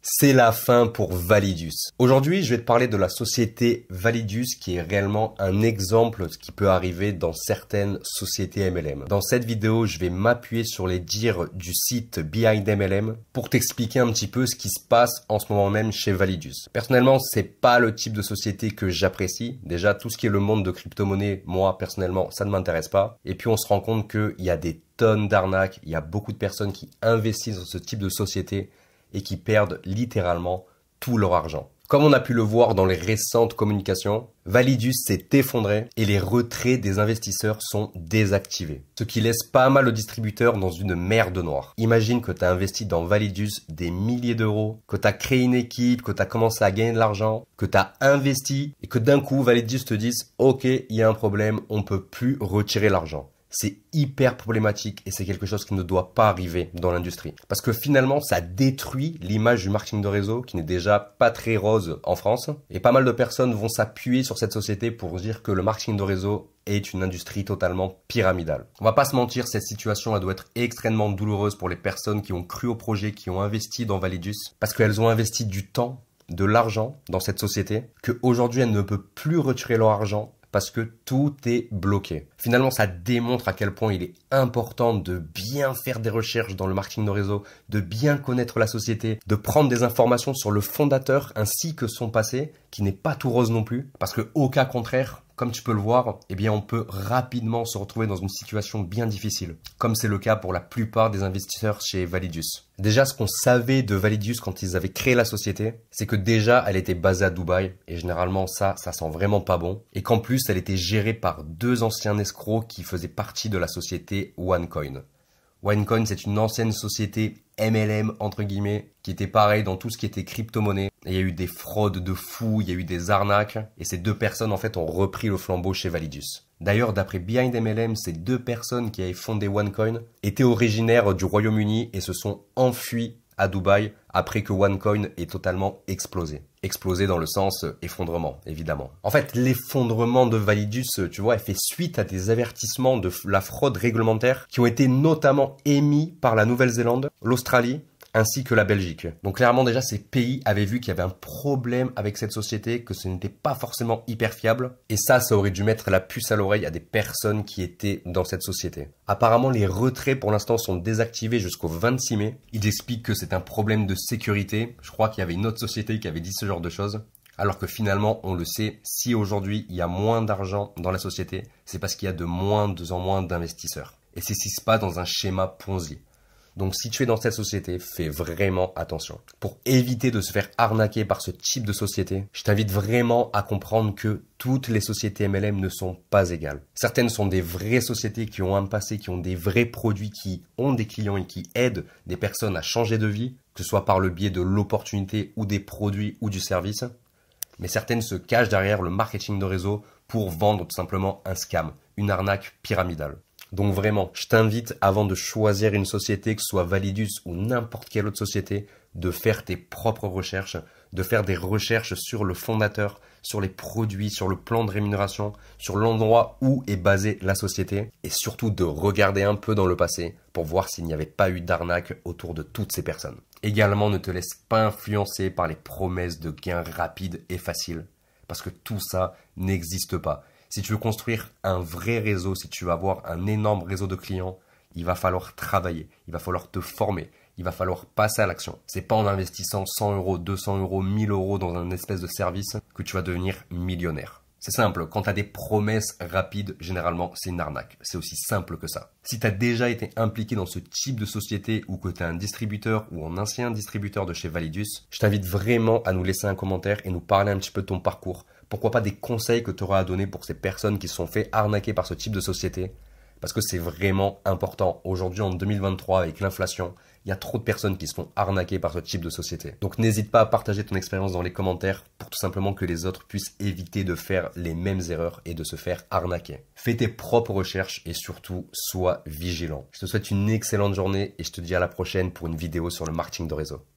C'est la fin pour Validus. Aujourd'hui, je vais te parler de la société Validus qui est réellement un exemple de ce qui peut arriver dans certaines sociétés MLM. Dans cette vidéo, je vais m'appuyer sur les dires du site Behind MLM pour t'expliquer un petit peu ce qui se passe en ce moment même chez Validus. Personnellement, c'est pas le type de société que j'apprécie. Déjà, tout ce qui est le monde de crypto-monnaie, moi, personnellement, ça ne m'intéresse pas. Et puis, on se rend compte qu'il y a des tonnes d'arnaques. Il y a beaucoup de personnes qui investissent dans ce type de société et qui perdent littéralement tout leur argent. Comme on a pu le voir dans les récentes communications, Validus s'est effondré et les retraits des investisseurs sont désactivés. Ce qui laisse pas mal de distributeurs dans une merde noire. Imagine que tu as investi dans Validus des milliers d'euros, que tu as créé une équipe, que tu as commencé à gagner de l'argent, que tu as investi et que d'un coup Validus te dise « Ok, il y a un problème, on peut plus retirer l'argent ». C'est hyper problématique et c'est quelque chose qui ne doit pas arriver dans l'industrie. Parce que finalement, ça détruit l'image du marketing de réseau qui n'est déjà pas très rose en France. Et pas mal de personnes vont s'appuyer sur cette société pour dire que le marketing de réseau est une industrie totalement pyramidale. On va pas se mentir, cette situation elle doit être extrêmement douloureuse pour les personnes qui ont cru au projet, qui ont investi dans Validus. Parce qu'elles ont investi du temps, de l'argent dans cette société, qu'aujourd'hui elles ne peuvent plus retirer leur argent parce que tout est bloqué. Finalement, ça démontre à quel point il est important de bien faire des recherches dans le marketing de réseau, de bien connaître la société, de prendre des informations sur le fondateur ainsi que son passé, qui n'est pas tout rose non plus, parce que au cas contraire, comme tu peux le voir, eh bien on peut rapidement se retrouver dans une situation bien difficile, comme c'est le cas pour la plupart des investisseurs chez Validus. Déjà, ce qu'on savait de Validus quand ils avaient créé la société, c'est que déjà elle était basée à Dubaï, et généralement ça sent vraiment pas bon, et qu'en plus elle était gérée par deux anciens escrocs qui faisaient partie de la société OneCoin. OneCoin, c'est une ancienne société MLM, entre guillemets, qui était pareil dans tout ce qui était crypto-monnaie. Et il y a eu des fraudes de fous, il y a eu des arnaques. Et ces deux personnes, en fait, ont repris le flambeau chez Validus. D'ailleurs, d'après Behind MLM, ces deux personnes qui avaient fondé OneCoin étaient originaires du Royaume-Uni et se sont enfuis à Dubaï après que OneCoin ait totalement explosé. Explosé dans le sens effondrement, évidemment. En fait, l'effondrement de Validus, tu vois, elle fait suite à des avertissements de la fraude réglementaire qui ont été notamment émis par la Nouvelle-Zélande, l'Australie, ainsi que la Belgique. Donc clairement déjà ces pays avaient vu qu'il y avait un problème avec cette société, que ce n'était pas forcément hyper fiable. Et ça aurait dû mettre la puce à l'oreille à des personnes qui étaient dans cette société. Apparemment les retraits pour l'instant sont désactivés jusqu'au 26 mai. Ils expliquent que c'est un problème de sécurité. Je crois qu'il y avait une autre société qui avait dit ce genre de choses. Alors que finalement, on le sait, si aujourd'hui il y a moins d'argent dans la société, c'est parce qu'il y a de moins en moins d'investisseurs. Et c'est ce qui se passe dans un schéma Ponzi. Donc si tu es dans cette société, fais vraiment attention. Pour éviter de se faire arnaquer par ce type de société, je t'invite vraiment à comprendre que toutes les sociétés MLM ne sont pas égales. Certaines sont des vraies sociétés qui ont un passé, qui ont des vrais produits, qui ont des clients et qui aident des personnes à changer de vie, que ce soit par le biais de l'opportunité ou des produits ou du service. Mais certaines se cachent derrière le marketing de réseau pour vendre tout simplement un scam, une arnaque pyramidale. Donc vraiment, je t'invite avant de choisir une société, que ce soit Validus ou n'importe quelle autre société, de faire tes propres recherches, de faire des recherches sur le fondateur, sur les produits, sur le plan de rémunération, sur l'endroit où est basée la société et surtout de regarder un peu dans le passé pour voir s'il n'y avait pas eu d'arnaque autour de toutes ces personnes. Également, ne te laisse pas influencer par les promesses de gains rapides et faciles parce que tout ça n'existe pas. Si tu veux construire un vrai réseau, si tu veux avoir un énorme réseau de clients, il va falloir travailler, il va falloir te former, il va falloir passer à l'action. C'est pas en investissant 100 euros, 200 euros, 1000 euros dans un espèce de service que tu vas devenir millionnaire. C'est simple, quand tu as des promesses rapides, généralement c'est une arnaque. C'est aussi simple que ça. Si tu as déjà été impliqué dans ce type de société ou que tu es un distributeur ou un ancien distributeur de chez Validus, je t'invite vraiment à nous laisser un commentaire et nous parler un petit peu de ton parcours. Pourquoi pas des conseils que tu auras à donner pour ces personnes qui se sont fait arnaquer par ce type de société? Parce que c'est vraiment important. Aujourd'hui, en 2023, avec l'inflation, il y a trop de personnes qui se font arnaquer par ce type de société. Donc n'hésite pas à partager ton expérience dans les commentaires pour tout simplement que les autres puissent éviter de faire les mêmes erreurs et de se faire arnaquer. Fais tes propres recherches et surtout, sois vigilant. Je te souhaite une excellente journée et je te dis à la prochaine pour une vidéo sur le marketing de réseau.